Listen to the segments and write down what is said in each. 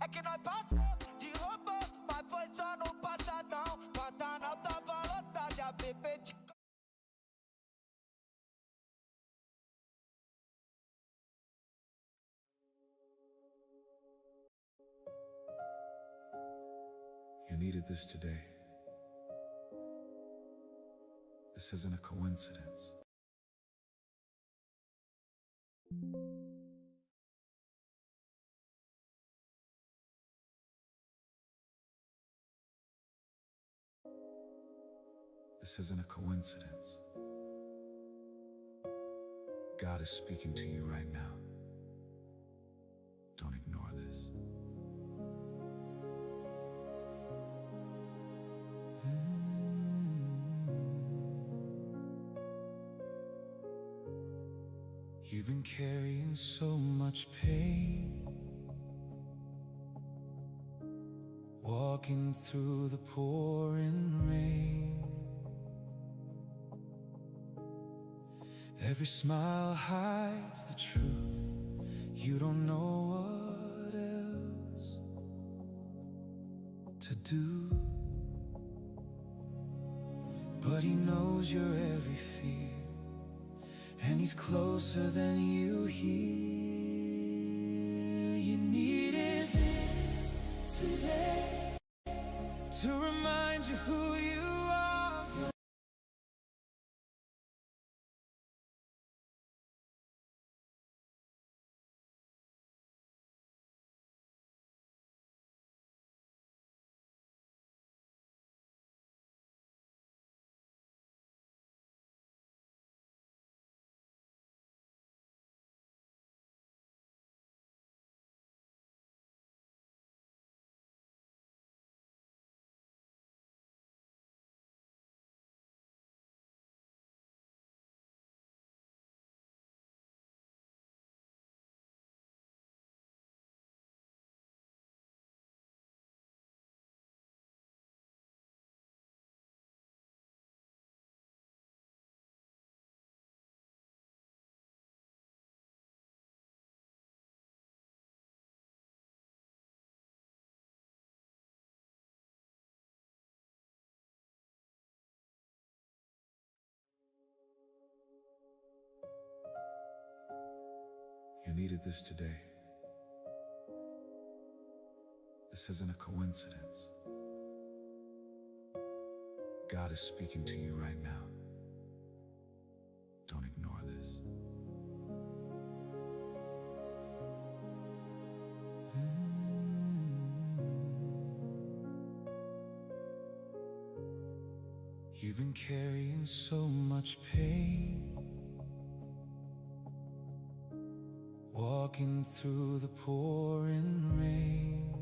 é que nós passou de robô, mas foi só no passadão. Pantanal tava lotado e a bebê de... You needed this today. This isn't a coincidence. This isn't a coincidence. God is speaking to you right now. Don't ignore this. You've been carrying so much pain, walking through the pouring rain. Every smile hides the truth. You don't know what else to do, but He knows your every fear, and He's closer than you hear. You needed this today to remind you who you are. You needed this today. This isn't a coincidence. God is speaking to you right now. Don't ignore this. You've been carrying so much pain, walking through the pouring rain.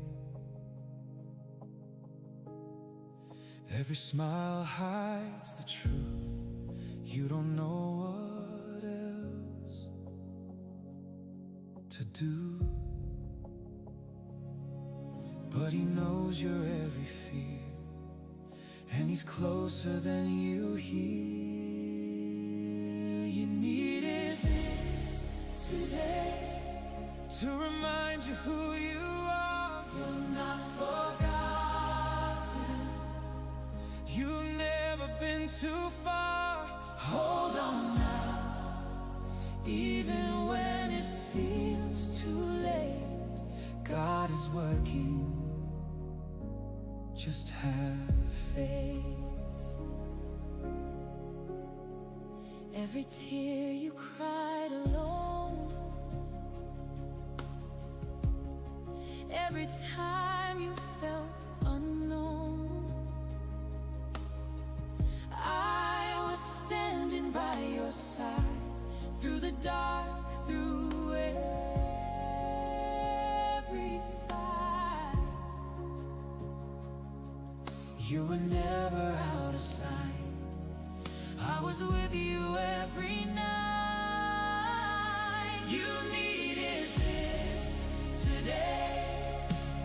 Every smile hides the truth. You don't know what else to do, but He knows your every fear, and He's closer than you hear. You needed this today to rmind you who you are. You're not forgotten. You've never been too far. Hold on now, even when it feels too late. God is working. Just have faith. Every tear you cried alone, every time you felt unknown, I was standing by your side, through the dark, through every fight. You were never out of sight. I was with you every night. You needed this today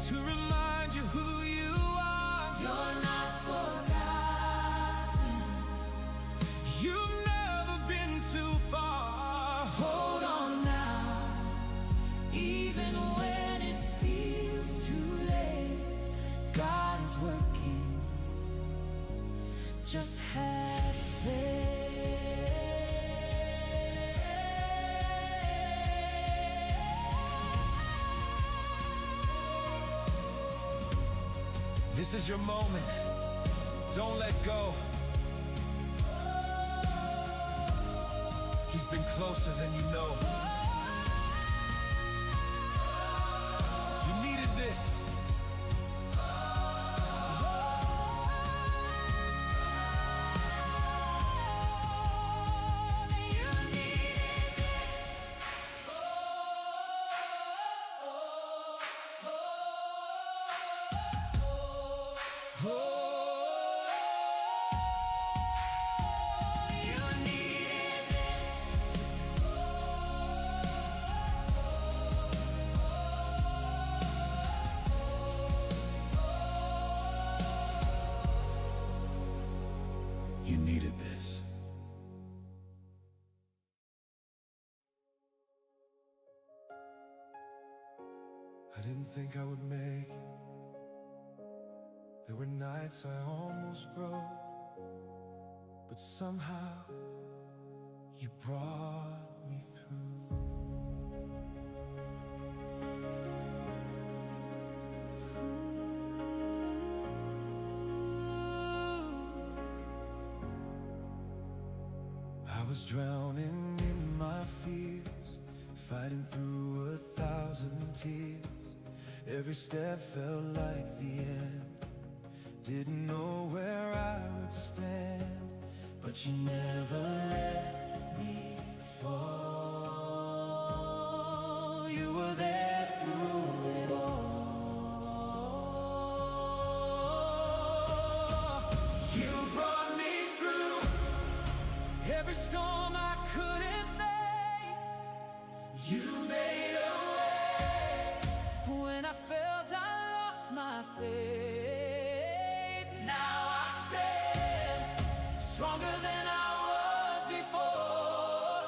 to remind you who you are. You're not forgotten. You've never been too far. Hold on now, even when it feels too Just have faith. This is your moment. Don't let go. He's been closer than you know. You needed this. You needed this. I didn't think I would make it. There were nights I almost broke, but somehow you brought me through. I was drowning in my fears, fighting through 1,000 tears. Every step felt like the end. Didn't know where I would stand, but you never let me fall. You were there through it all. You brought me through every storm I couldn't face. You made a way when I felt I lost my faith. Now I stand stronger than I was before.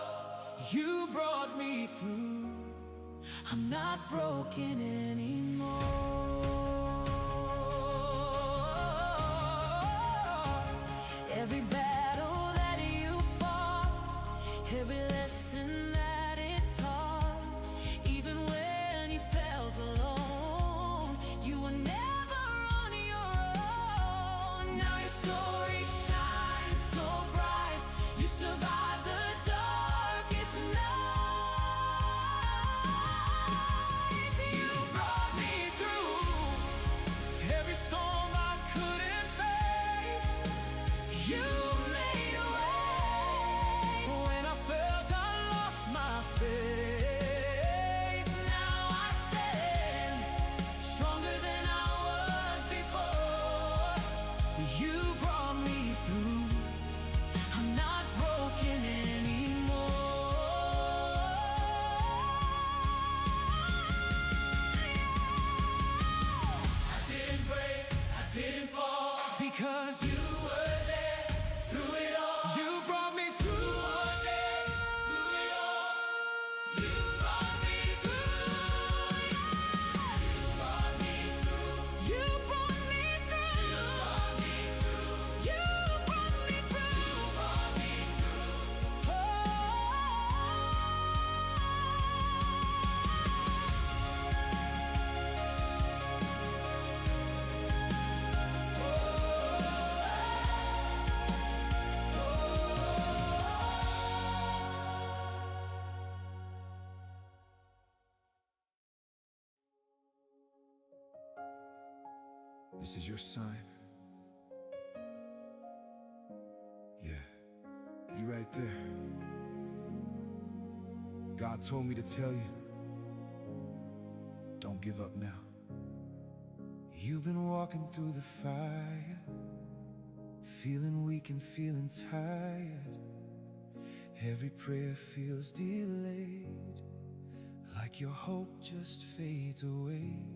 You brought me through. I'm not broken anymore. Every battle that you fought, every lesson that it taught, even when you felt alone, you were never on your own. Now your story shines so bright. You survived the darkest nights. You brought me through every storm I couldn't face. You made a way when I felt I lost my faith. Now I stand stronger than I was before. You brought me through. I'm not broken anymore. I didn't break, I didn't fall, because you were there through it all. You brought me through. You were there through it all. You brought me through. You brought me through. You brought me through. You brought me through. You brought me through. You brought me through. Oh. This is your sign. Yeah, you right there. God told me to tell you, don't give up now. You've been walking through the fire, feeling weak and feeling tired. Every prayer feels delayed, like your hope just fades away.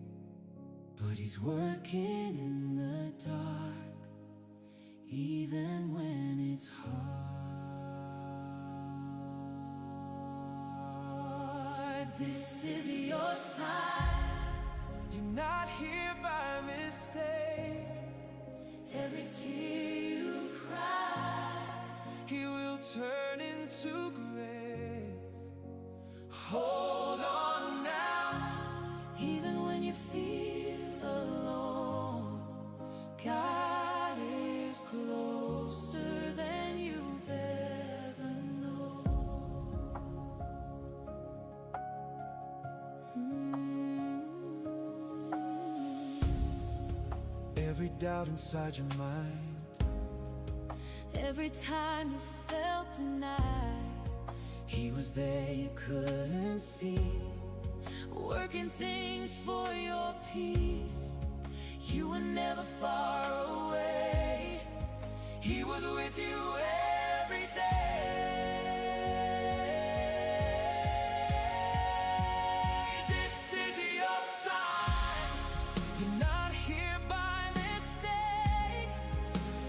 But He's working in the dark, even when it's hard. This is your sign. You're not here by mistake. Every tear you cry He will turn into grace. Hold on now. Even when you feel alone, God is closer than you've ever known. Every doubt inside your mind, Every time you felt denied, He was there you couldn't see, working things for your peace. You were never far away. He was with you every day. This is your sign. You're not here by mistake.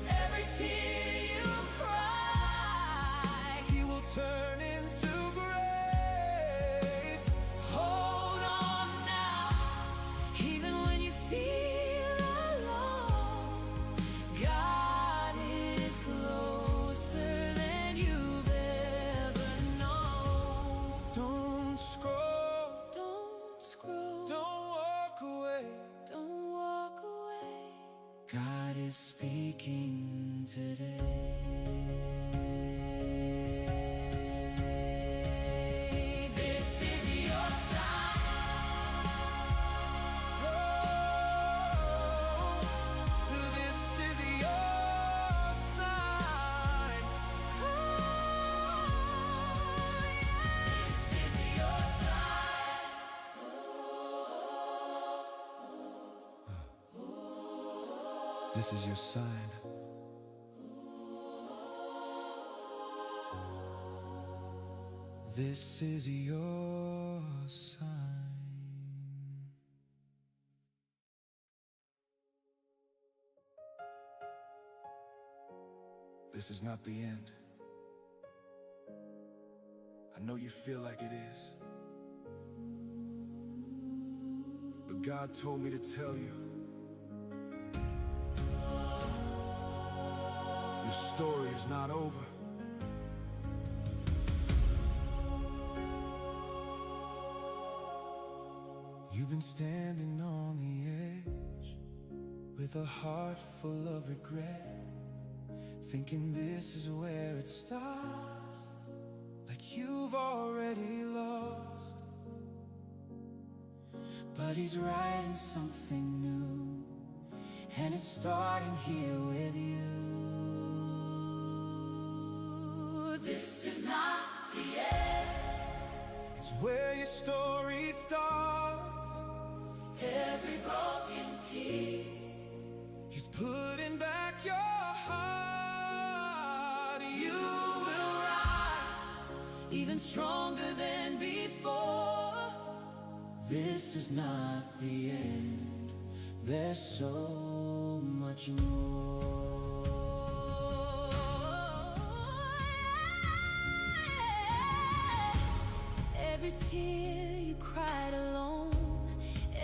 Every tear you cry, He will turn into grace. hold on now. Even when you feel alone, God is closer than you've ever known. Don't scroll, Don't scroll, don't walk away. don't walk away. God is speaking today. This is your sign. Oh, this is your sign. This is your sign. This is your sign. This is your sign. This is not the end. I know you feel like it is, but God told me to tell you, your story is not over. You've been standing on the edge with a heart full of regret, thinking this is where it stops, like you've already lost. But He's writing something new, and it's starting here with you. This is not the end. It's where your story starts. Every broken piece, He's putting back your heart. You will rise, even stronger than before. this is not the end. There's so much more. Every tear you cried alone,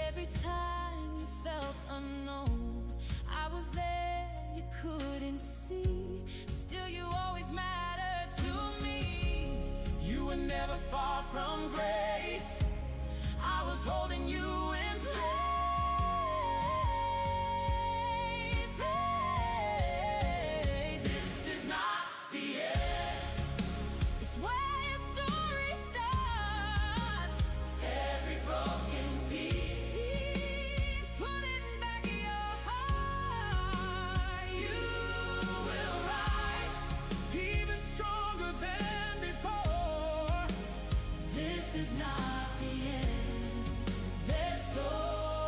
every time you felt unknown, I was there, you couldn't see. Still you always mattered to me. You were never far from grace. I was holding you in place. Hey, this is not the end. It's where your story starts. Every broken piece, He's putting back your heart. You will rise, even stronger than before. this is not the end. There's so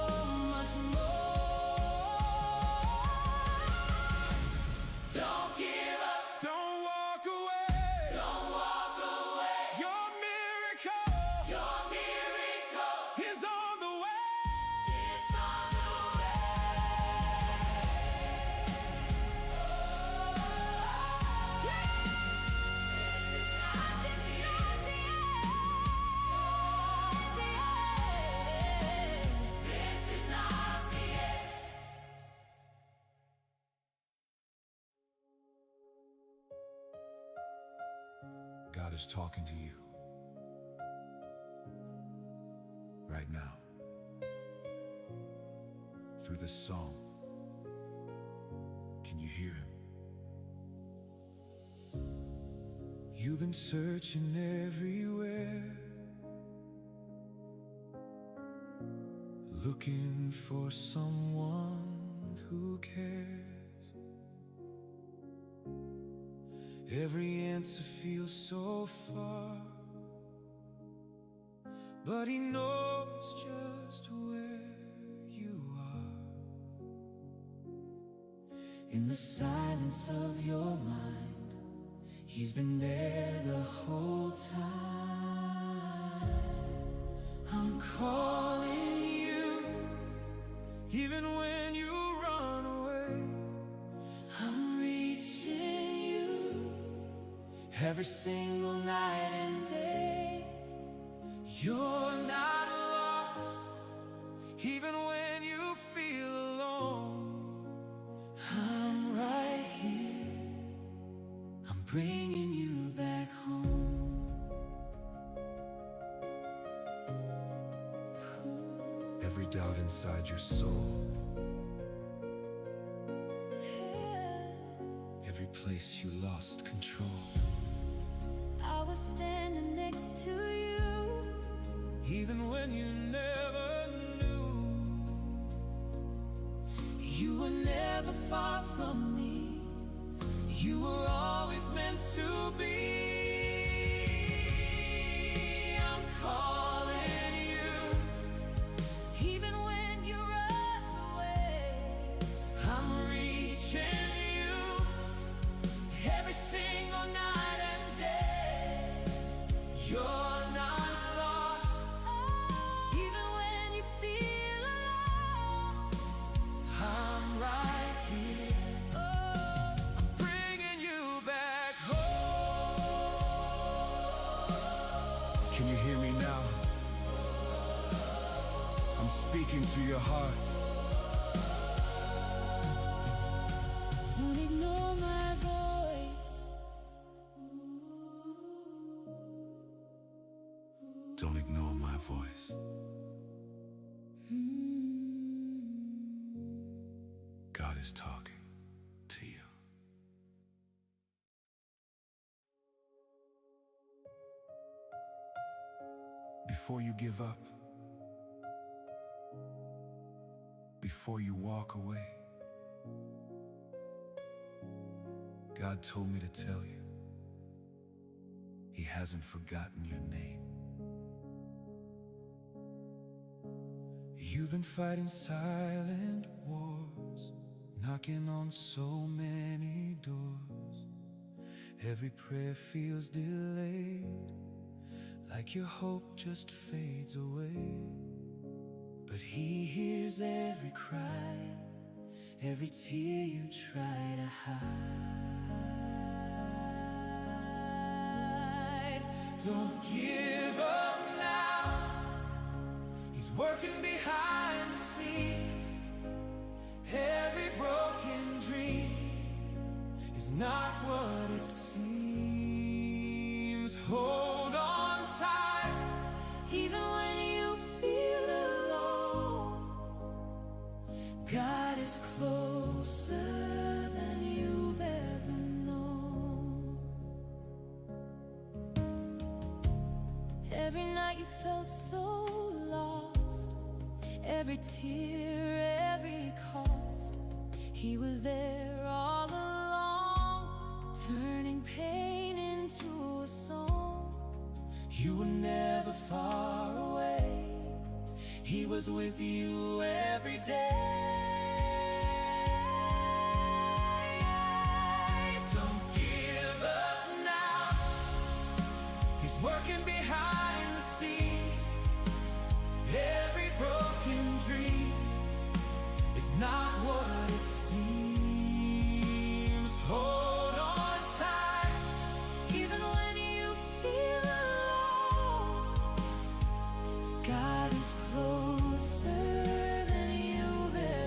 is talking to you right now through this song. Can you hear him? You've been searching everywhere, looking for someone who cares. Every answer feels so far, but he knows just where you are. In the silence of your mind, he's been there the whole time. I'm calling you, even when you run away. I'm reaching you every single night and day. You're not lost, even when you feel alone. I'm right here, I'm bringing you back home. Every doubt inside your soul, every place you lost control, I was standing next to you, even when you never knew. you were never far from me, you were always meant to be. I'm calling you, even when you run away. I'm reaching you every single night and day. You're not lost, Even when you feel alone, I'm right here, oh, bringing you back home. Can you hear me now? I'm speaking to your heart. don't ignore my voice. Don't ignore my voice. God is talking to you. Before you give up, before you walk away, God told me to tell you, He hasn't forgotten your name. You've been fighting silent wars, knocking on so many doors. Every prayer feels delayed, like your hope just fades away. But He hears every cry, every tear you try to hide. Don't give up now, He's working behind the scenes. Every broken dream is not what it seems. Hold on tight, Even when you feel alone, God is closer than you've ever known. Every night you felt so lost, every tear, every cost, He was there all along, turning pain into a song. you were never far away. He was with you every day. Don't give up now, He's working behind the scenes. Every broken dream is not what it seems. Hold on tight, Even when you feel alone, God is closer than you've ever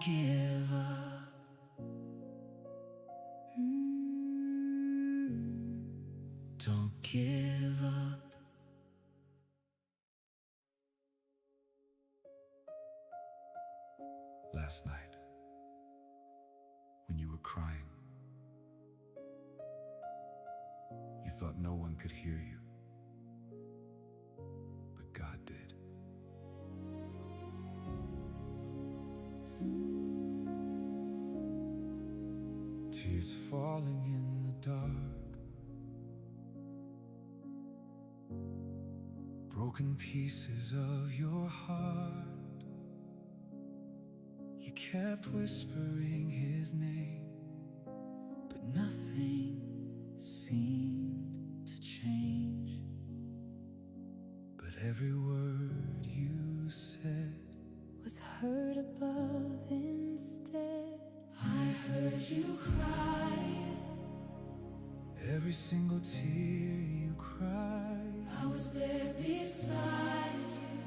give up. Don't give up. Last night, when you were crying, you thought no one could hear you, but God did. Tears falling in the dark, broken pieces of your heart. You kept whispering his name, but nothing seemed to change. but every word you said Was heard above instead. I heard you cry. every single tear you cried. I was there beside you.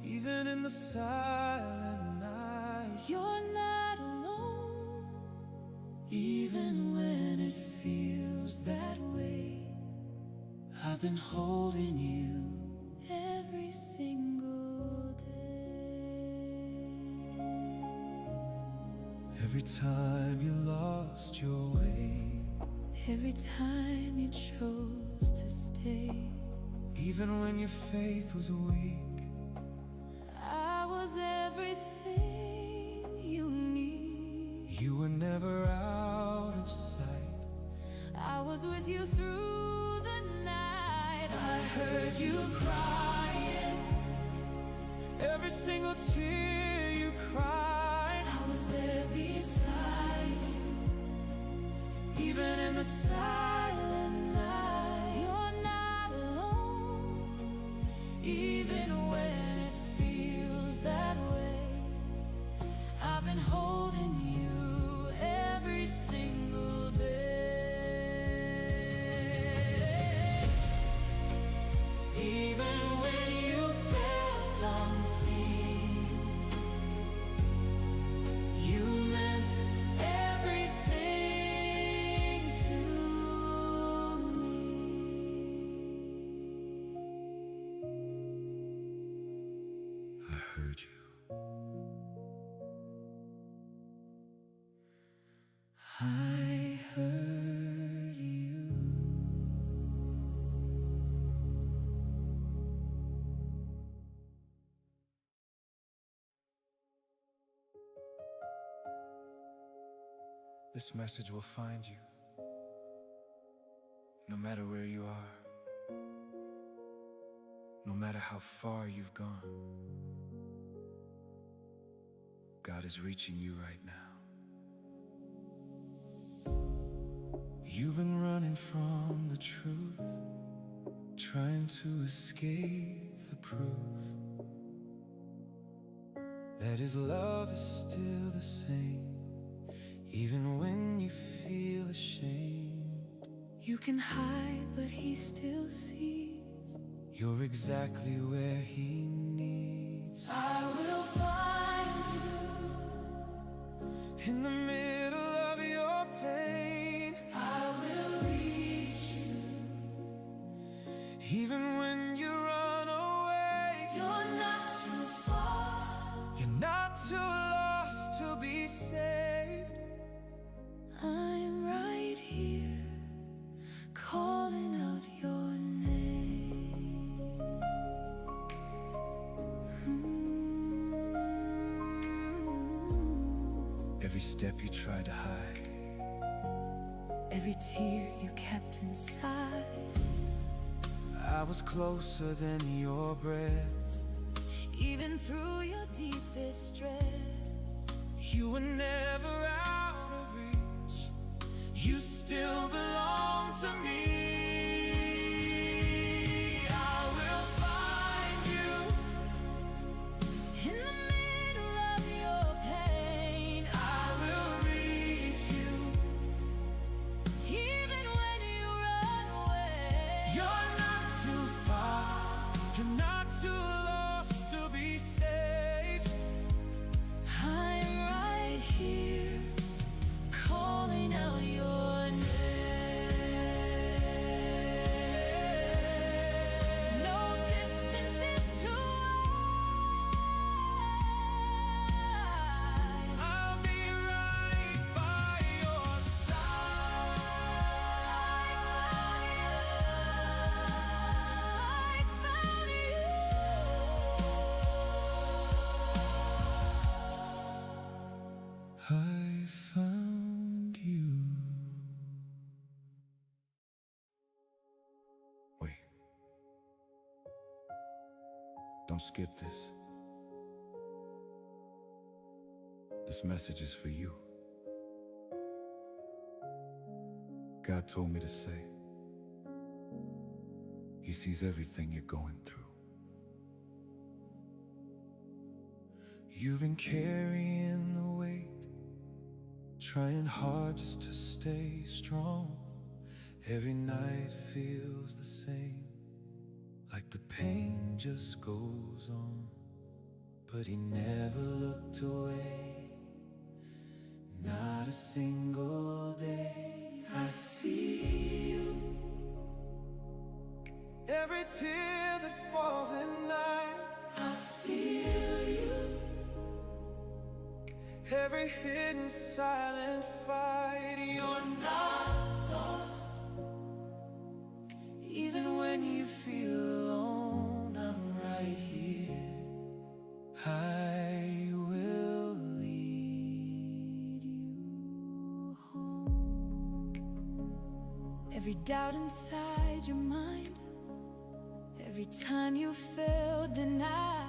Even in the silent night, You're not alone. Even when it feels that way, I've been holding you Every single day. every time you lost your way, Every time you chose to stay. even when your faith was weak. I was everything you need. You were never out of sight. I was with you through the night. I heard you crying. Every single tear you cried. I was there beside you. Even in the silent night, You're not alone. even when it feels that way, I've been holding you every single day. Even when you felt unseen, you meant everything to me. I heard you. I heard you. This message will find you, no matter where you are, no matter how far you've gone. God is reaching you right now. You've been running from the truth, trying to escape the proof that his love is still the same, even when you feel ashamed. You can hide, but he still sees. You're exactly where he needs. I will find you. In the middle of your pain, I will reach you. even when you run away, You're not too far. you're not too lost to be saved. I'm right here, calling out your name. Every step you tried to hide, Every tear you kept inside. I was closer than your breath. Even through your deepest stress, You were never out of reach. You still belong to me. I will find you. in the middle of your pain, I will reach you. even when you run away. You're not too far. You're not too lost to be saved. I'm Don't skip this. This message is for you. God told me to say, He sees everything you're going through. You've been carrying the weight, trying hard just to stay strong. Every night feels the same, like the pain just goes on. But He never looked away, not a single day. I see you. Every tear that falls at night, I feel you. Every hidden silent fight, you're not lost. Even when you feel alone, I'm right here. I will lead you home. Every doubt inside your mind, every time you felt denied,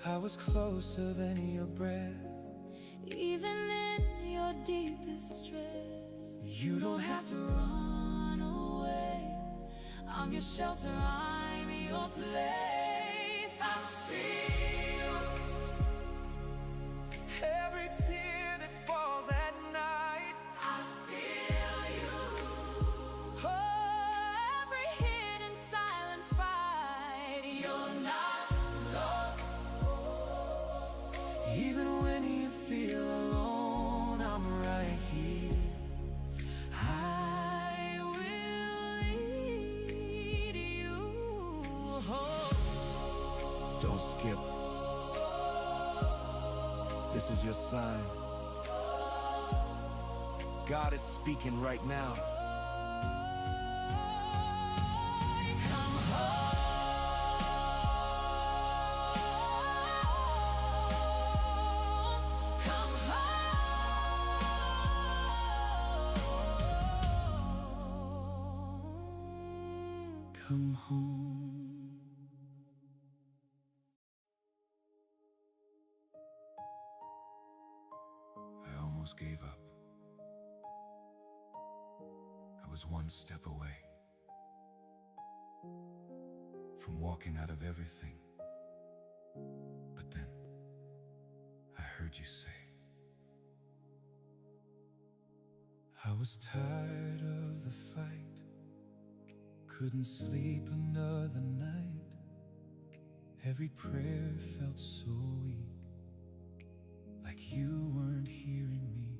I was closer than your breath. even in your deepest stress. You don't have to Run away, I'm your shelter, I'm your place. I see you. every tear that falls at night. I feel you. Oh, every hidden silent fight, you're not lost. Even when you feel alone, I'm right here. I will lead you home. Don't skip. This is your sign. God is speaking right now. Come home. Come home. Come home. I almost gave up. I was one step away from walking out of everything. But then I heard you say, I was tired of the fight, couldn't sleep another night. Every prayer felt so weak, like you weren't hearing me.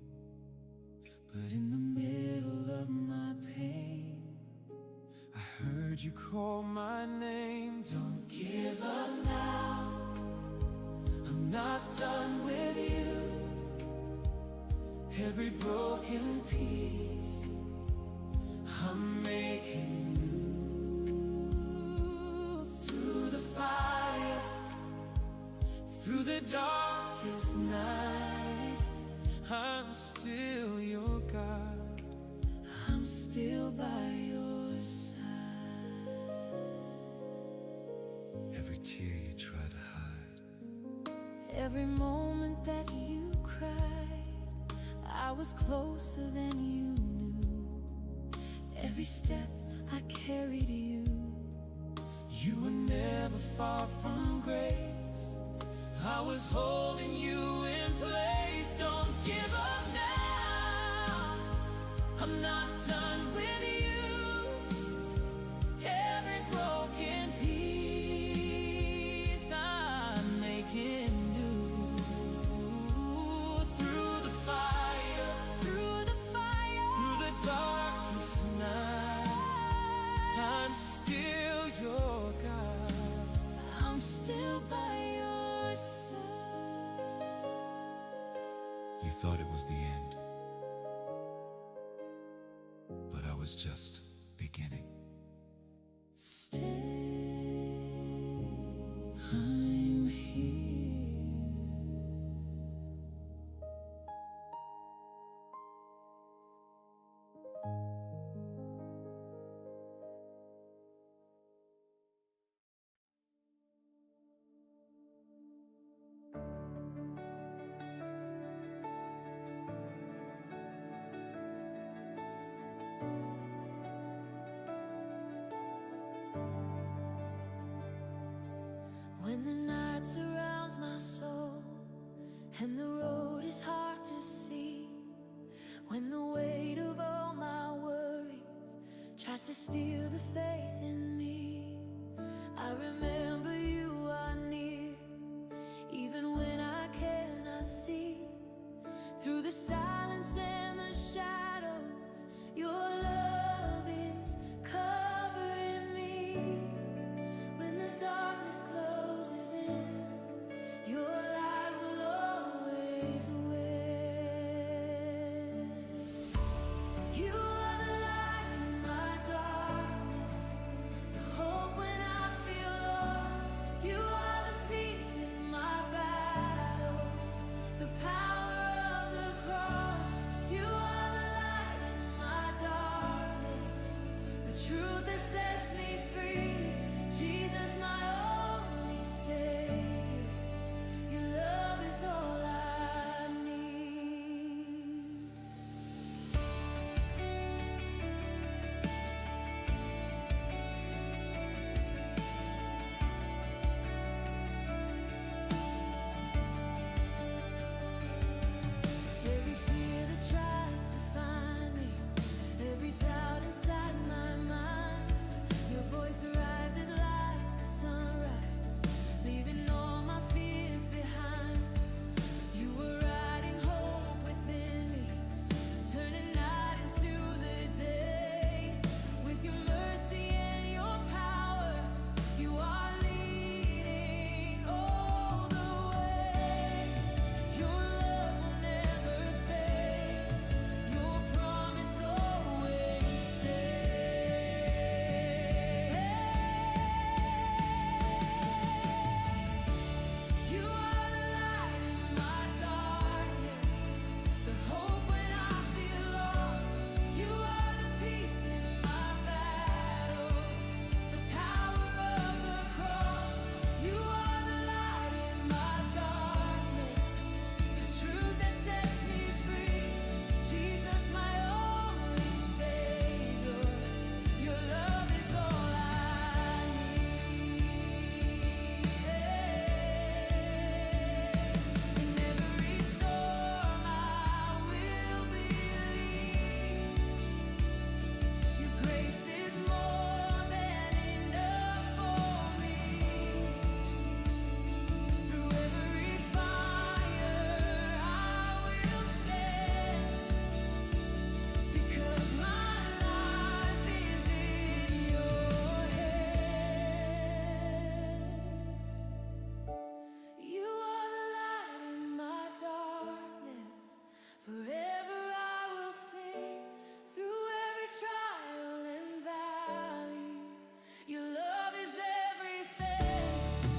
But in the middle of my pain, I heard you call my name. Don't give up now, I'm not done with you. Every broken piece I'm making new. Through the fire, through the darkest night, I'm still your God. I'm still by your side. Every tear you try to hide, Every moment that you cried, I was closer than you knew. Every step I carried you. you were never far from grace. I was holding you in place. Don't give up now, I'm not done with you. Every broken piece I'm making new. Through the fire, Through the fire, through the darkest night, I'm still your God. I'm still by your side. You thought it was the end, but I was just beginning. Stay, I'm here. soul, and the road is hard to see. When the weight of all my worries tries to steal the faith in me, I remember you are near, even when I cannot see. Through the silence and the shadows, your love is covering me. When the darkness closes in, your light will always win. You are the light in my darkness, the hope when I feel lost. You are the peace in my battles, the power of the cross. You are the light in my darkness, the truth that sets me free. Jesus, my only Savior, your love is all I need. Every fear that tries to find me, every doubt inside my mind, your voice arises like the sunrise, leaving all my fears behind. You were writing hope within me, turning night into the day. With your mercy and your power, you are leading all the way. Your love will never fade, your promise always stays. You are the light in my darkness, the hope when I feel lost. You are the peace in my battles, the power of the cross. You are the light in my darkness, the truth that sets me free. Jesus, my only Savior, your love is all I need. In every storm I will believe, your grace is more than enough for me. Through every fire I will stand, because my life is in your hands. You are the light in my darkness, forever I will sing. Through every trial and valley, your love is everything.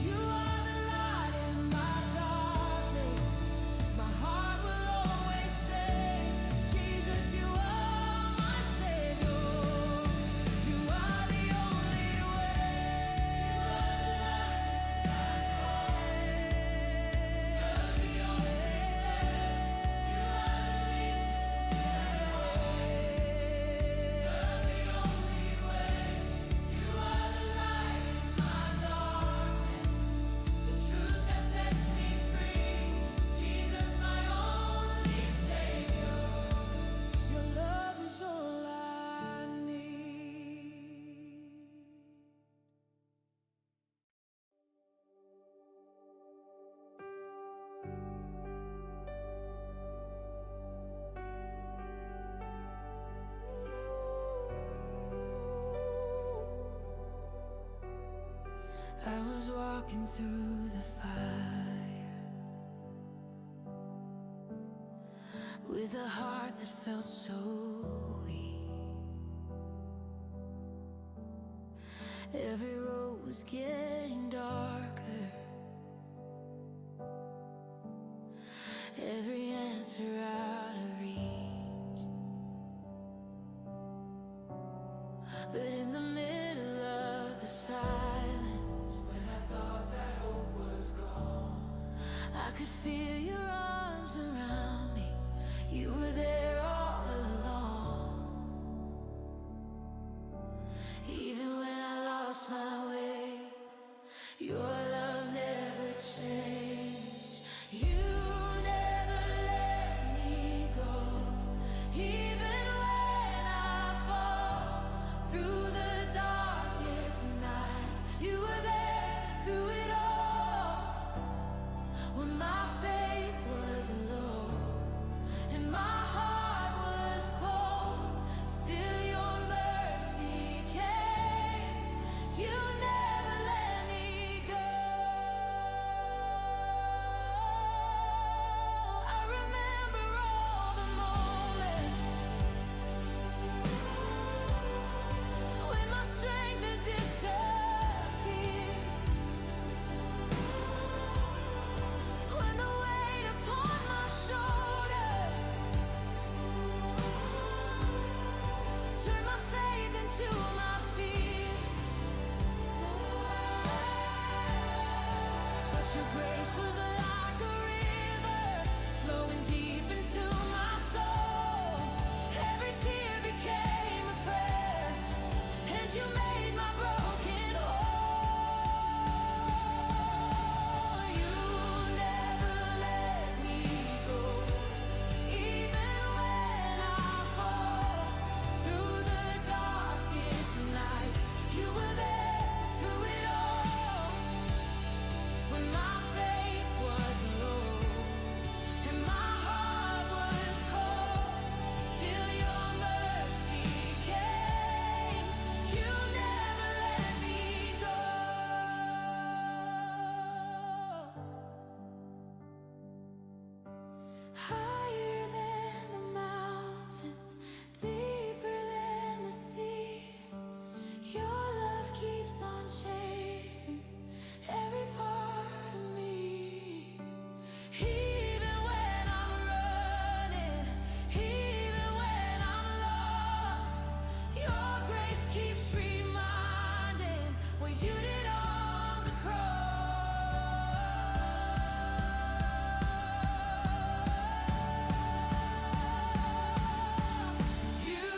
You are the light in my darkness, my heart will always sing. Jesus, you are my Savior, you are the only way. Your love is all I need. I was walking through the fire with a heart that felt so weak. Every road was getting darker, every answer out of reach. But in the middle of the silence, when I thought that hope was gone, I could feel your arms around me. You were there all along. Even when I lost my way, your love never changed. Your grace was like a river flowing deep into my soul. Every tear became a prayer, and you made my broken whole. You never let me go, even when I fall. Through the darkest nights, you were there through it all. When my faith was low and my heart was cold, still your mercy came. You never let me go. Higher than the mountains, deeper than the sea, your love keeps on chasing every part of me. Even when I'm running, even when I'm lost, your grace keeps reminding what you did on the cross. You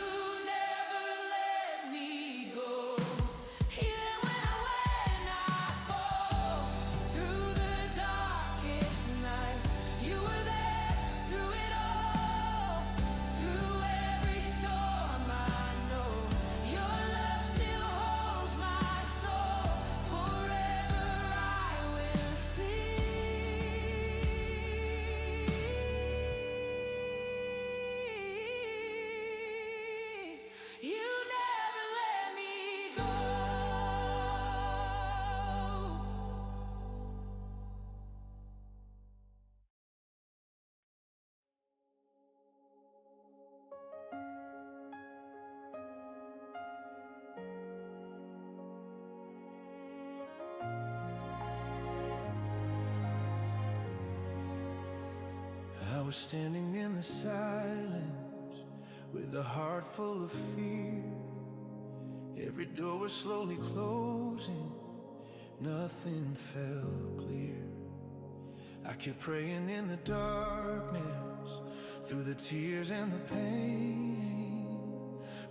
never let me go, even when I fall. Through the darkest nights, you were there through it all. Through every storm, I know your love still holds my soul. Forever I will sing. You never let me go. I was standing in the silence with a heart full of fear. Every door was slowly closing, nothing felt clear. I kept praying in the darkness, through the tears and the pain.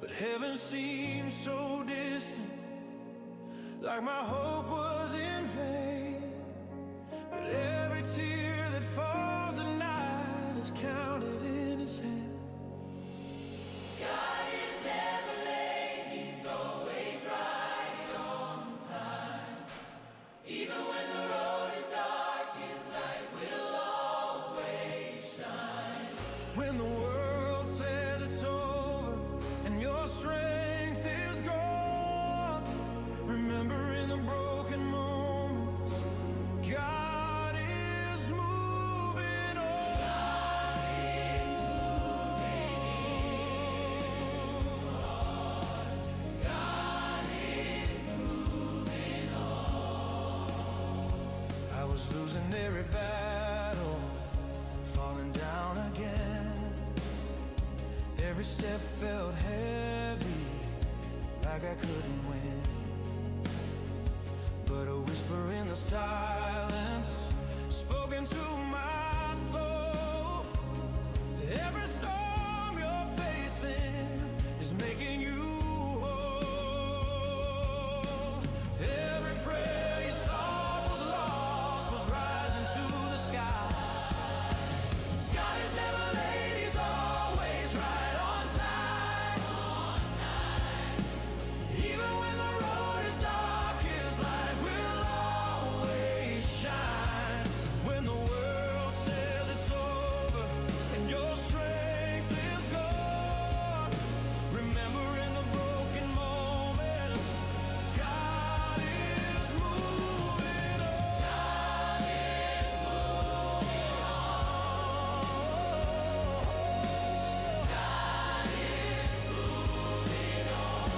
But heaven seemed so distant, like my hope was in vain. But every tear that falls at night is counted in His hand. God is never late, He's always right on time. Even when the road is dark, His light will always shine. When the world says it's over and your strength is gone, remember in the broken moments, God is moving on. God is moving on. I was losing every battle, falling down again. Every step felt heavy, like I couldn't win. But a whisper in the silence spoke into my soul. Every storm you're facing is making you whole. Every prayer you thought was lost was rising to the sky. God is never late, He's always right on time. Even when the road is dark, His light will always shine. When the world says it's over and your strength is gone, remember in the broken moments, God is moving on. God is moving on. God is moving on.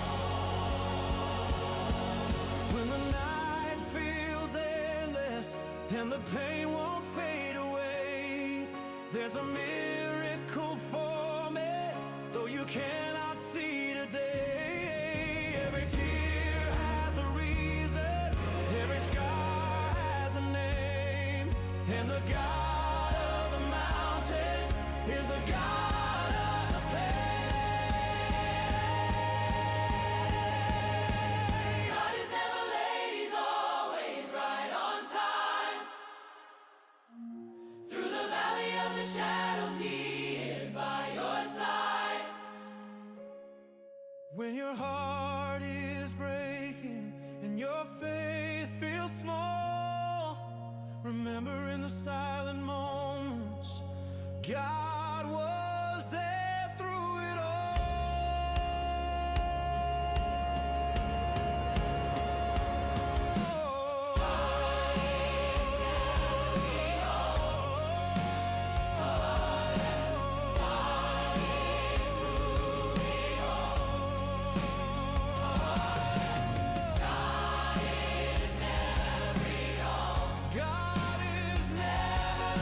When the night feels endless and the pain won't fade away, there's a miracle for me, though you cannot see today. Every tear has a reason, every scar has a name. God of the mountains is the God of the plain. God is never late, He's always right on time. Through the valley of the shadows, He is by your side. When your heart is breaking and your faith feels small, remember in the silent moments, God was there through it God is never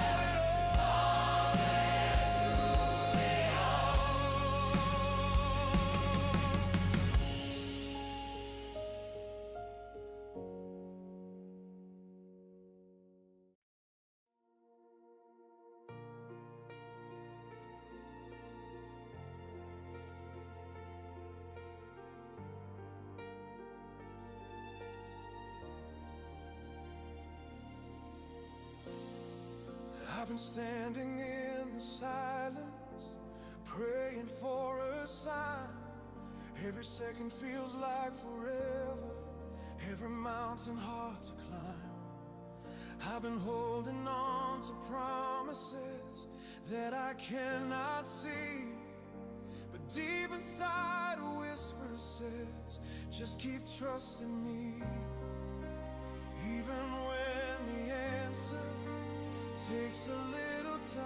I've been standing in the silence, praying for a sign. Every second feels like forever, every mountain hard to climb. I've been holding on to promises that I cannot see, but deep inside a whisper says, just keep trusting me. Even when the answer takes a little time.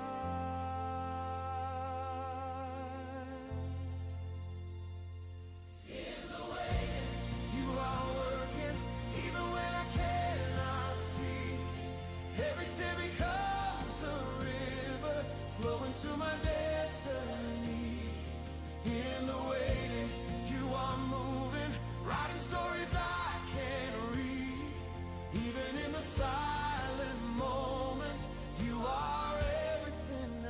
In the waiting, you are working, even when I cannot see. Every tear becomes a river flowing to my destiny. In the waiting, you are moving, writing stories I can't read. Even in the silent moments, you are everything I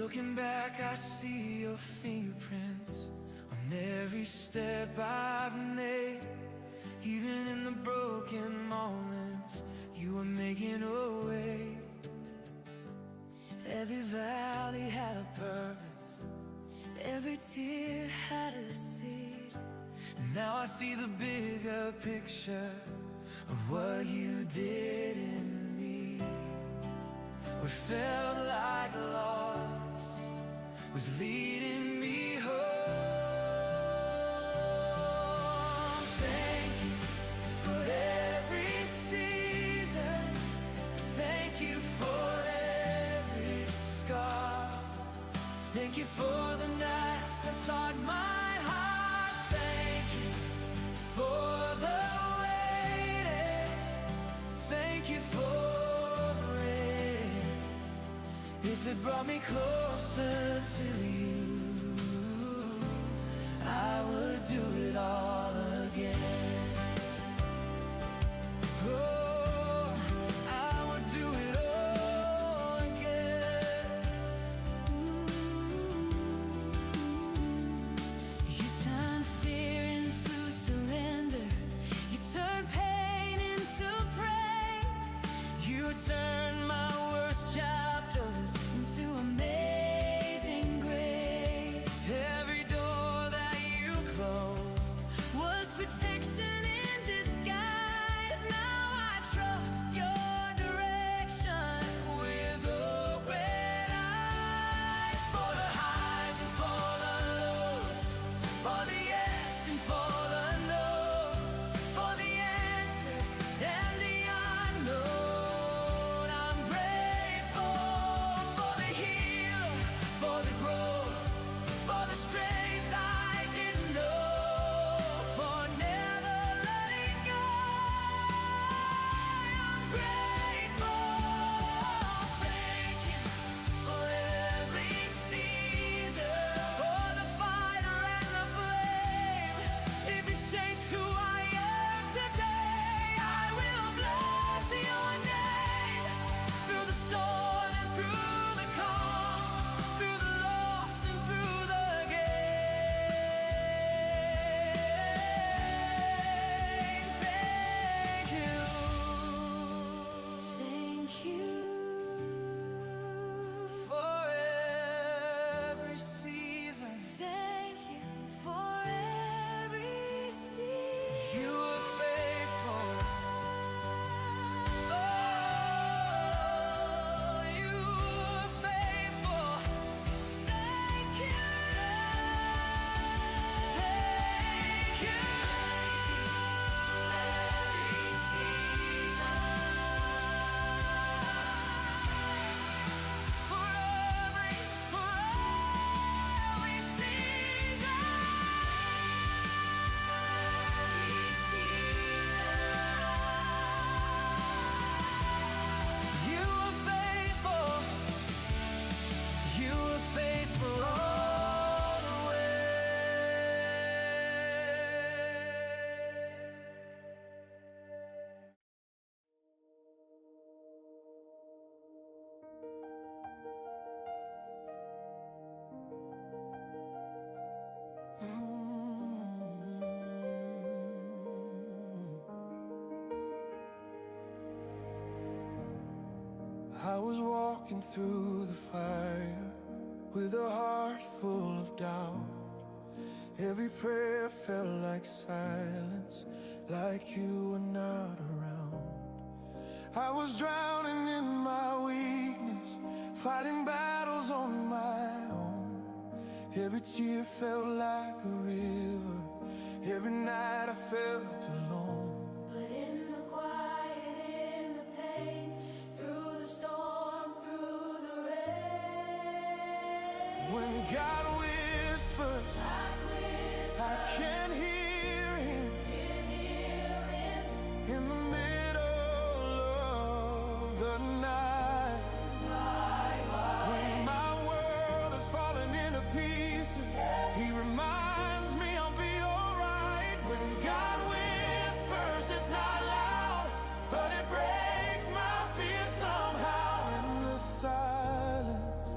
Looking back, I see your fingerprints on every step I've made. Even in the broken moments, you were making a way. Every valley had a purpose, every tear had a seed. Now I see the bigger picture of what you did in me. What felt like loss was leading me home. Thank you for every season. Thank you for every scar. Thank you for the nights that taught my heart. Thank you for the waiting. Thank you for the rain. If it brought me closer to you, I would do it all again. Oh, I would do it all again. You turn fear into surrender. You turn pain into praise. You turn my worst chapters into amazing grace. Every door that you closed was protection in disguise. Now I trust your direction with open eyes. For the highs and for the lows, for the yes and for the no, for the answers and the unknown. I'm grateful for the heal, for the growth, for the strength I didn't know, for never letting go. I'm grateful. Thank you for every season, for the fire and the flame. If it shaped who I am today, I will bless your name. Through the storm and through the calm, through the loss and through the gain. Thank you. Thank you for every season. Thank you for every season. You were faithful. Oh, you were faithful. Thank you. Thank you. Every season. For every season. Every season. You were faithful. You were faithful all the way. I was walking through the fire with a heart full of doubt. Every prayer felt like silence, like you were not around. I was drowning in my weakness, fighting battles on my own. Every tear felt like a river, every night I felt alone. But in the quiet, in the pain, through the storm, through the rain, When God whispers, I can hear Him in the middle of the night. When my world is falling into pieces, He reminds me I'll be alright. When God whispers, it's not loud, but it breaks my fear somehow. In the silence,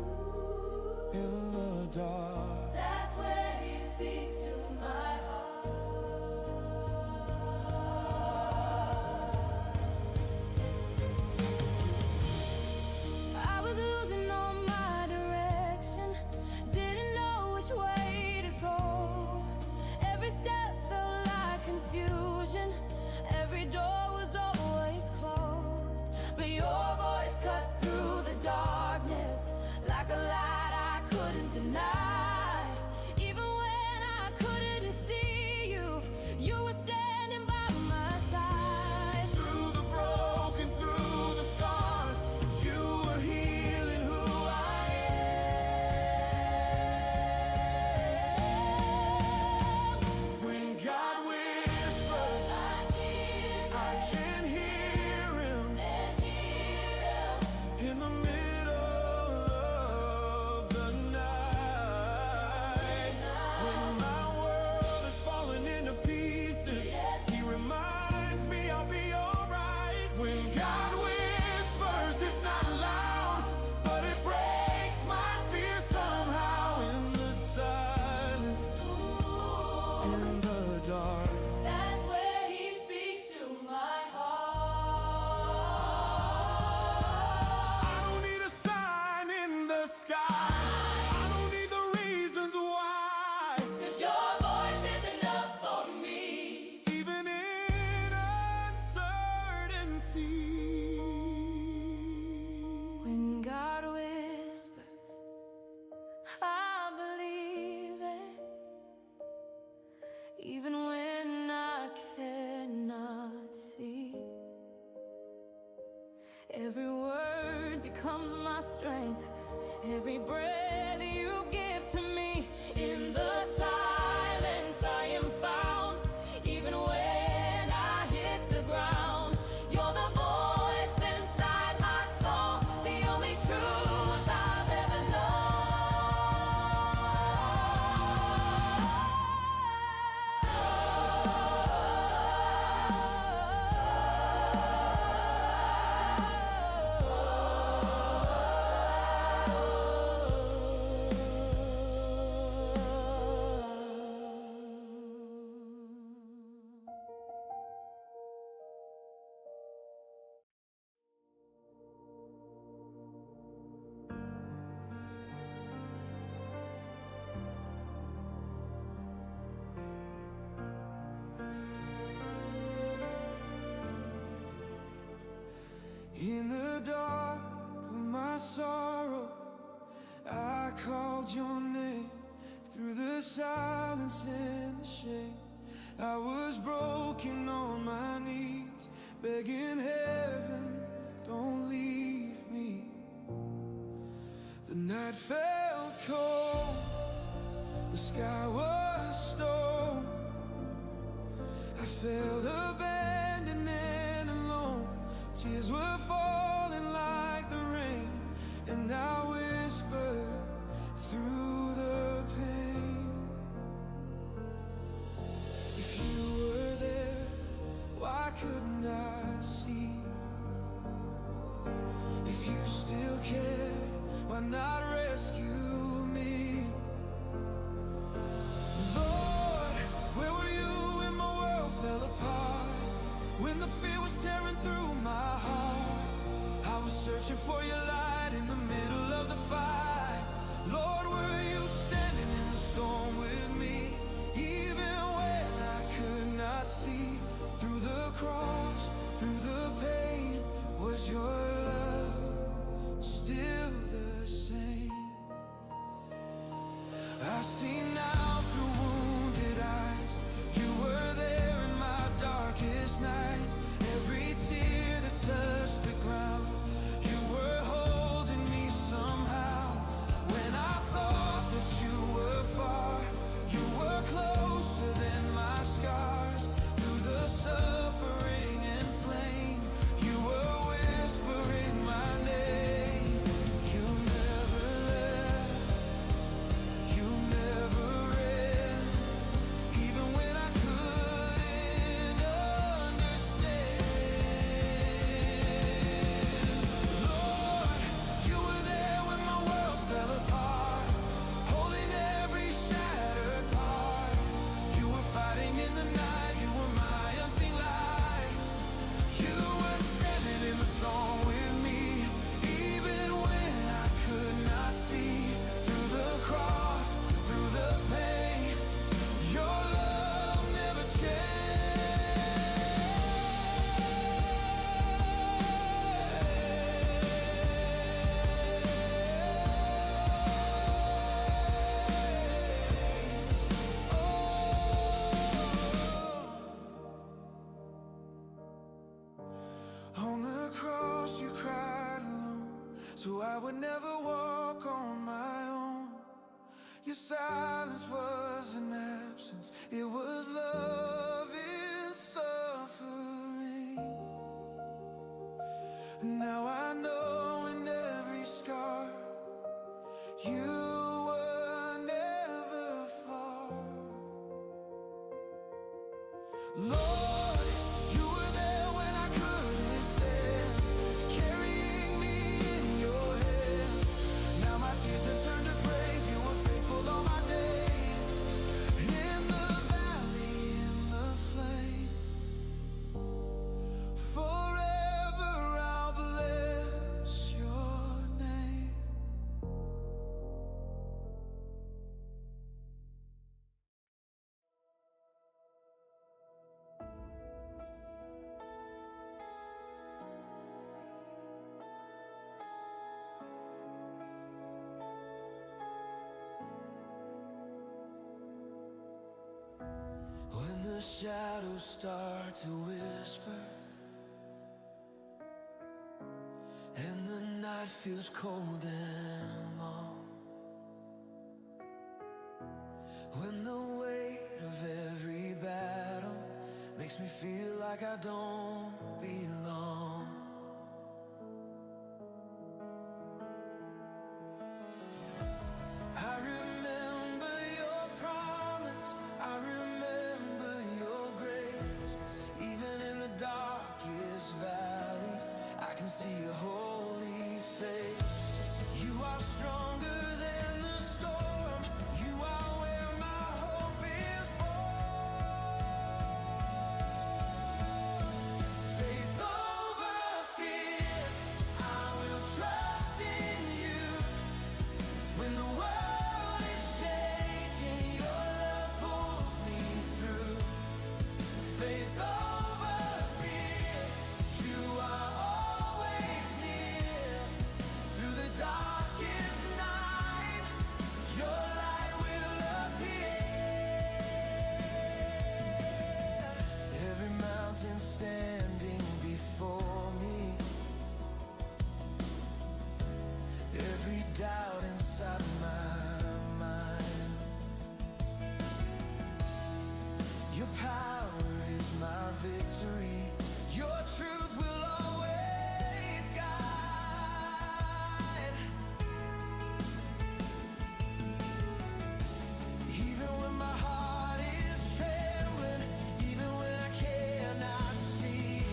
only breath you give to me. In the silence I am found, even when I hit the ground. You're the voice inside my soul, the only truth I've ever In the dark of my sorrow, I called your name. Through the silence and the shame, I was broken on my knees, begging heaven, don't leave me. The night felt cold, the sky was stone. I felt abandoned and alone. Tears were falling like the rain, and I whispered through the pain. If you were there, why couldn't I see? If you still cared, why not rescue me? Lord, where were you when my world fell apart? When the fear was tearing through my heart, I was searching for your light in the middle of the fight. Lord, were you standing in the storm with me? Even when I could not see, through the cross, through the pain, was your love still the same? I see now through wounded eyes, you were there in my darkest nights. Every tear that touched the ground, you were holding me somehow. When I thought that you were far, you were closer than my scars. Through the suffering and flame, you were whispering my name. You never left, you never ran, even when I couldn't understand. Lord, you were there when my world fell apart, holding every shattered part. You were fighting in the night, you were my unseen light. You were standing in the storm with me, even when I could not see. Through the cross, through the pain, your love never changed. On the cross you cried alone, so I would never walk on my own. Your silence was an absence, it was love in suffering. Now I know in every scar, you were never far. Lord, you were there when I couldn't stand, carrying me in your hands. Now my tears have turned to praise, you were faithful all my days. In the valley, in the flame, forever I'll bless your name. When the shadows start to whisper, and the night feels cold and long, When the weight of every battle makes me feel like I don't belong. I remember your promise, I remember your grace. Even in the darkest valley, I can see your holy face. You are stronger than the storm, you are where my hope is born. Faith over fear, I will trust in you. When the world is shaking, your love pulls me through. Faith over fear, you are always near. Through the darkest night, your light will appear. Every mountain standing before me, every doubt inside my mind, your power is my victory. Your truth will always guide. Even when my heart is trembling, even when I cannot see,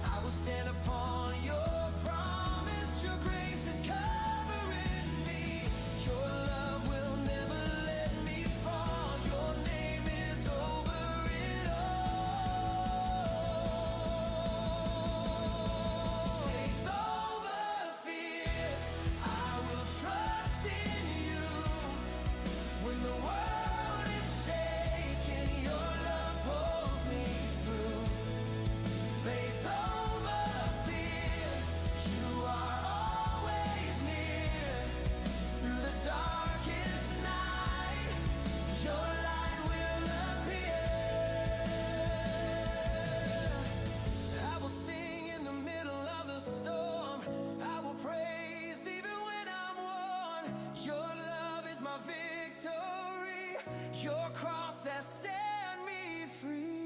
I will stand upon your promise. Your grace is covering me. Your love will never let me fall. Your name is over it all. Faith over fear, I will trust in you. When the world is shaking, your love pulls me through. Faith over fear, you are always near. Through the darkest night, your light will appear. I will sing in the middle of the storm, I will praise even when I'm worn. Your love is my victory, your cross has set me free.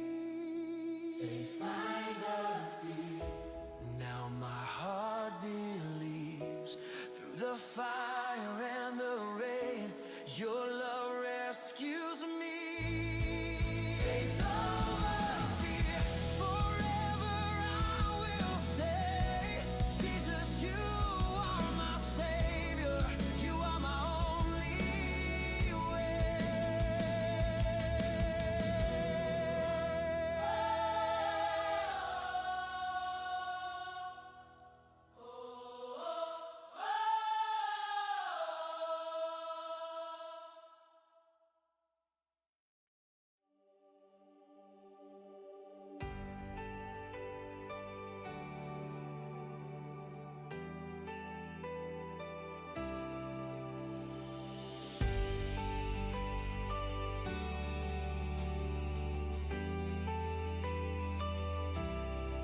Now my heart believes, through the fire and the rain, your love rescues me. Faith over fear, forever I will say, Jesus, you are my Savior, you are my only way.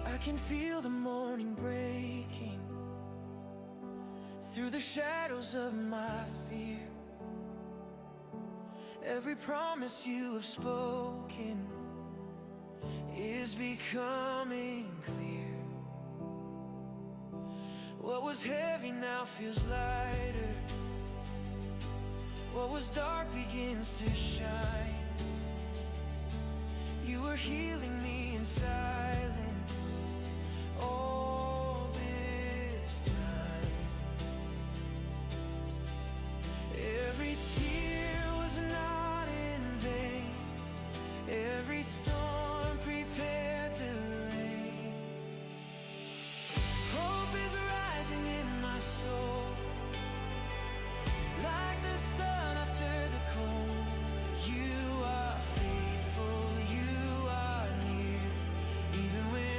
I can feel the morning breaking through the shadows of my fear. Every promise you have spoken is becoming clear. What was heavy now feels lighter. What was dark begins to shine. You were healing me in silence all this time. Every tear was not in vain. Every storm prepared the rain. Hope is rising in my soul, like the sun after the cold. You are faithful, you are near, even when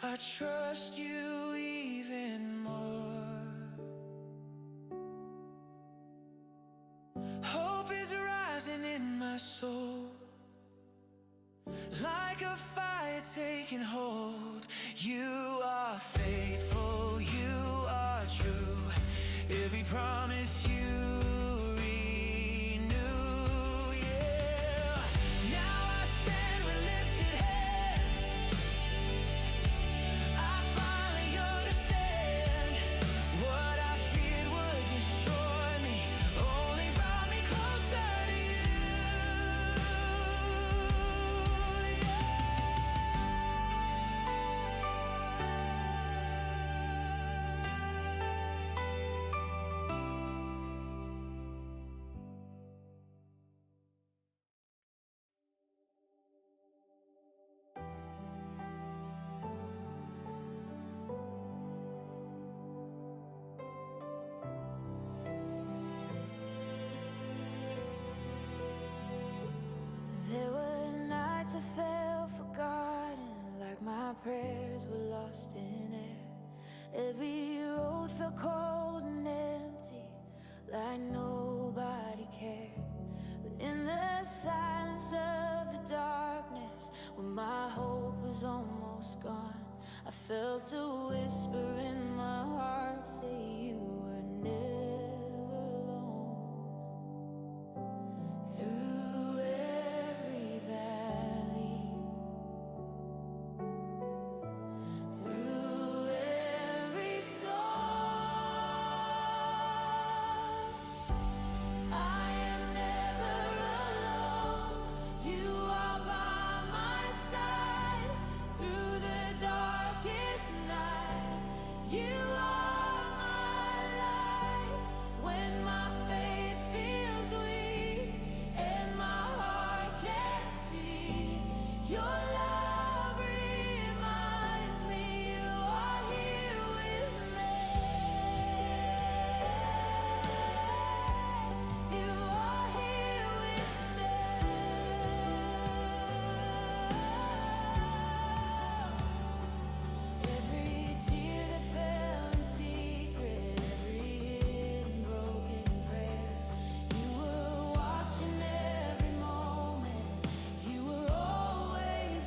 I trust you even more. Hope is rising in my soul, like a fire taking hold. You are faithful, you are true. Every promise you renew, yeah. Now I stand with lifted heads. I finally understand what I feared would destroy me only brought me closer to you, yeah. There were nights I felt forgotten, like my prayers were lost in air. Every road felt cold and empty, like nobody cared. But in the silence of the darkness, when my hope was almost gone, I felt a whisper in my heart say you were never alone. Through every valley, through every storm, I am never alone. You are by my side through the darkest night. You are my light when my faith feels weak and my heart can't see. Your love reminds me you are here with me. You are here with me. Every tear that fell in secret, every hidden broken prayer, you were watching every moment. You were always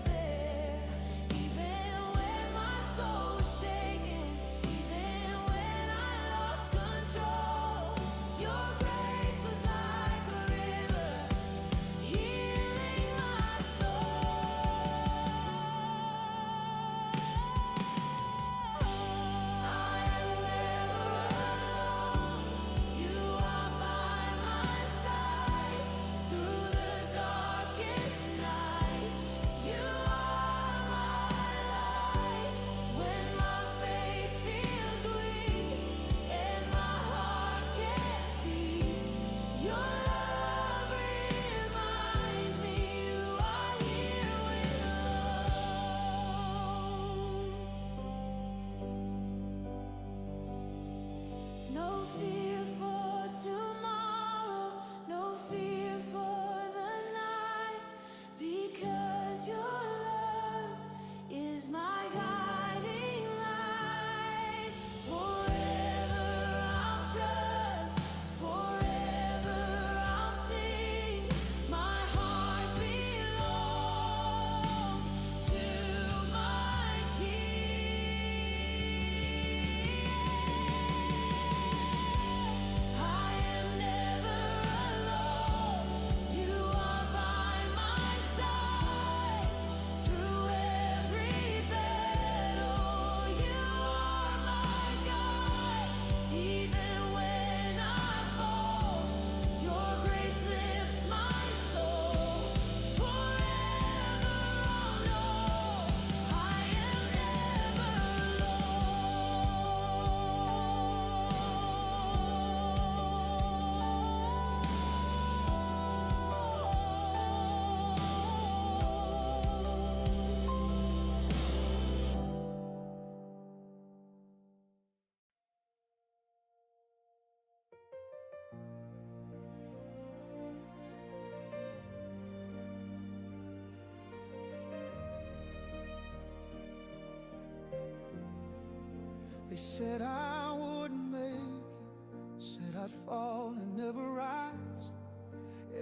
said I wouldn't make it, said I'd fall and never rise.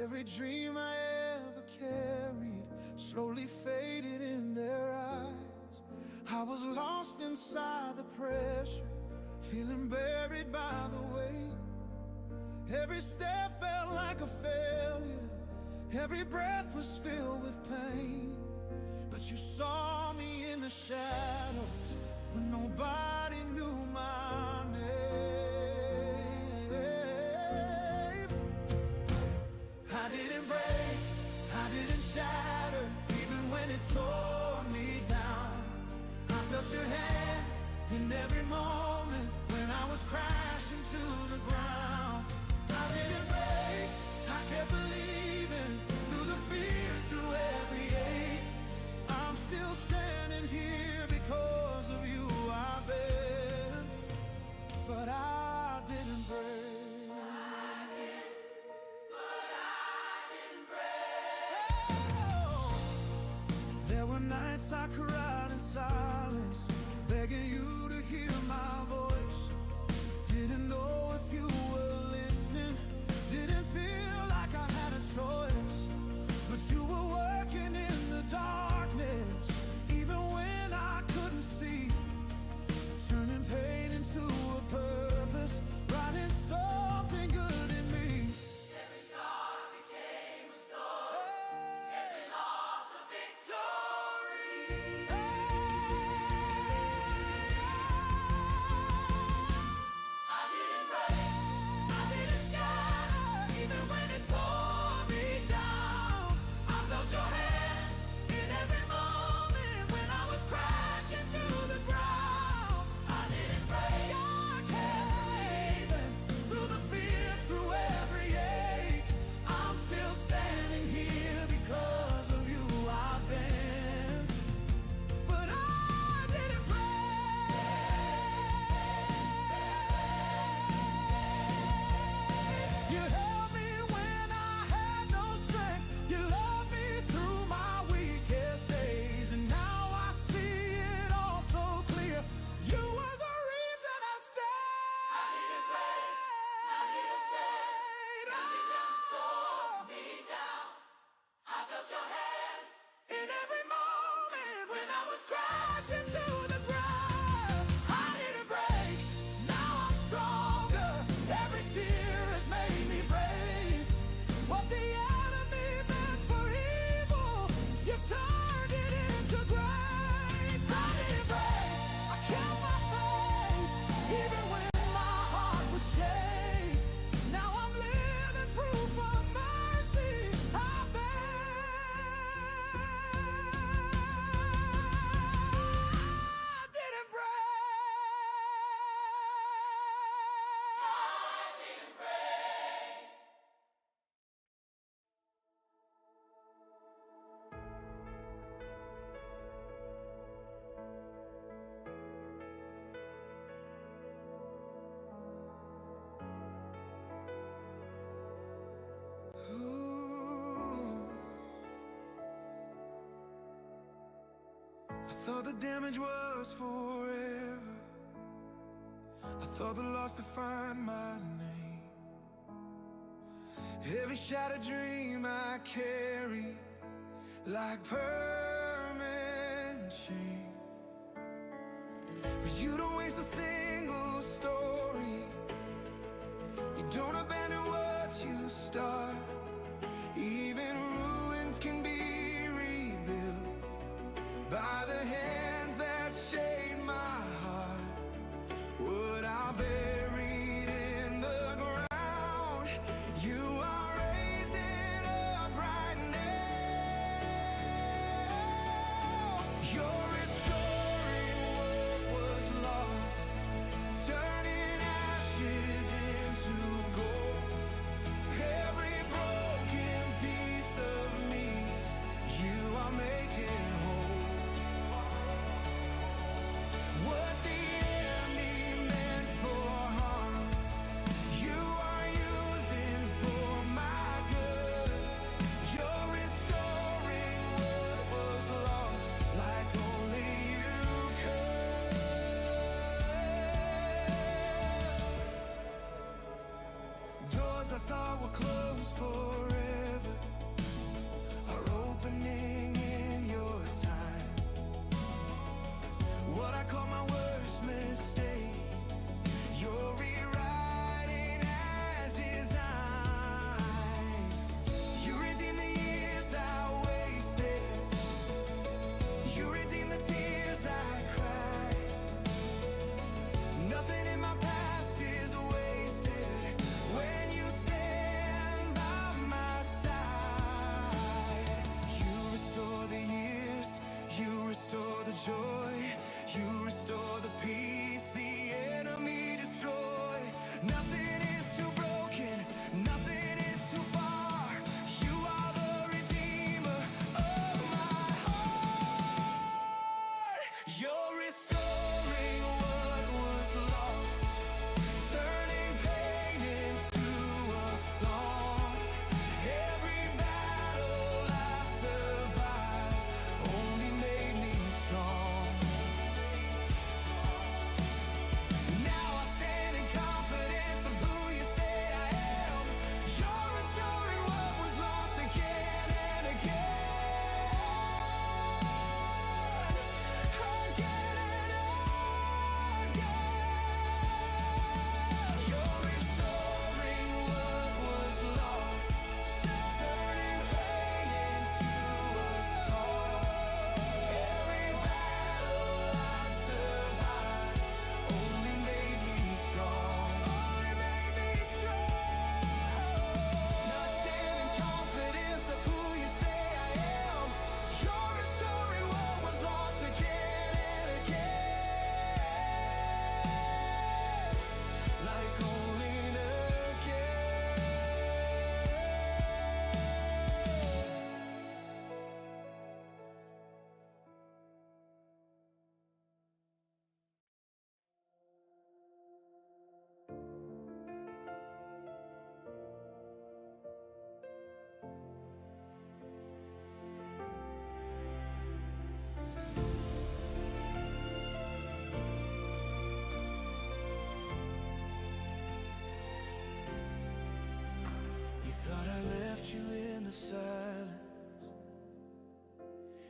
Every dream I ever carried slowly faded in their eyes. I was lost inside the pressure, feeling buried by the weight. Every step felt like a failure, every breath was filled with pain. But you saw me in the shadows when nobody knew my name. I didn't break, I didn't shatter, even when it tore me down. I felt your hands in every moment when I was crashing to the ground. I didn't break, I kept believing through the fear, through every ache. I'm still standing here because of you, I've been, but I didn't break. Oh, there were nights I cried in silence, begging you to hear my voice. Didn't know if you were listening, didn't feel like I had a choice. But you were working in the darkness, even when I couldn't see, turning pain into a purpose, writing something good in me. Every scar became a story, every loss a victory. I didn't break, I didn't shatter, even when it tore me down. I felt your hands in every moment when I was crashing to the ground. I didn't break, I kept believing through the fear, through every ache. I'm still standing here because of you, I've been, but I didn't break. You held me when I had no strength. You loved me through my weakest days, and now I see it all so clear. You were the reason I stayed. I didn't break, I didn't take, nothing done tore me down. I felt your hands in every moment when I was crashing to the ground. I didn't break, now I'm stronger. Every tear has made me brave. What the enemy meant for evil, you turned it into grace. I didn't break, I kept my faith, even when my heart would shake. Now I'm living proof of mercy. I've been, I didn't break. Ooh. I thought the damage was forever. I thought the loss defined my name. Every shattered dream I carry like permanent shame. But you don't waste a single story. You don't abandon what you start. Even ruins can be rebuilt by the hands that shaped my heart. What I buried in the ground, you are raising up right now. You're restoring what was lost, turning ashes into gold. Every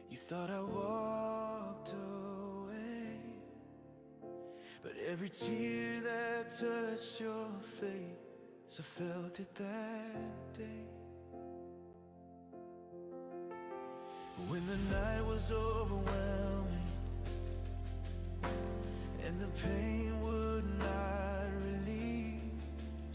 You thought I walked away, but every tear that touched your face, I felt it that day. When the night was overwhelming and the pain was